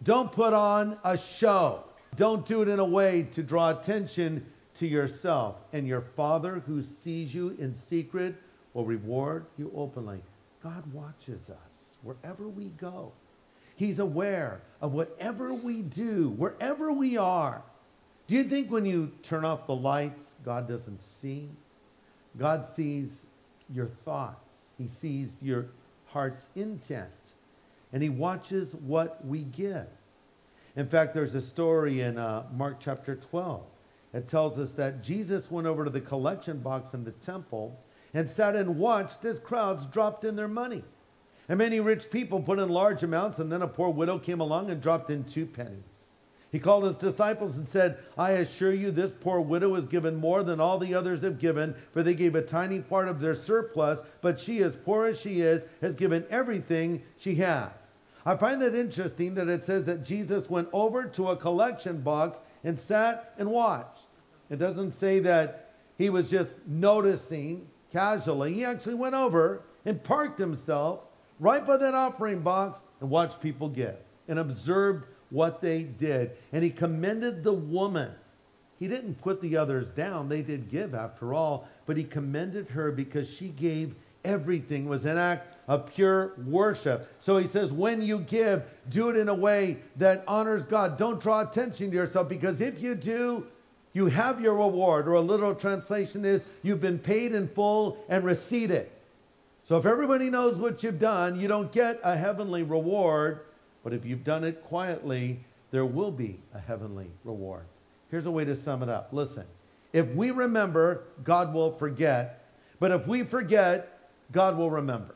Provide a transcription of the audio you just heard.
Don't put on a show. Don't do it in a way to draw attention to yourself. And your Father who sees you in secret will reward you openly. God watches us wherever we go. He's aware of whatever we do, wherever we are. Do you think when you turn off the lights, God doesn't see? God sees your thoughts. He sees your heart's intent. And he watches what we give. In fact, there's a story in Mark chapter 12. It tells us that Jesus went over to the collection box in the temple and sat and watched as crowds dropped in their money. And many rich people put in large amounts, and then a poor widow came along and dropped in 2 pennies. He called his disciples and said, I assure you this poor widow has given more than all the others have given, for they gave a tiny part of their surplus, but she, as poor as she is, has given everything she has. I find that interesting that it says that Jesus went over to a collection box and sat and watched. It doesn't say that he was just noticing casually. He actually went over and parked himself right by that offering box and watched people give and observed what they did. And he commended the woman. He didn't put the others down. They did give after all, but he commended her because she gave everything. It was an act of pure worship. So he says, when you give, do it in a way that honors God. Don't draw attention to yourself, because if you do, you have your reward. Or a literal translation is, you've been paid in full and received it. So if everybody knows what you've done, you don't get a heavenly reward. But if you've done it quietly, there will be a heavenly reward. Here's a way to sum it up. Listen, if we remember, God will forget. But if we forget, God will remember.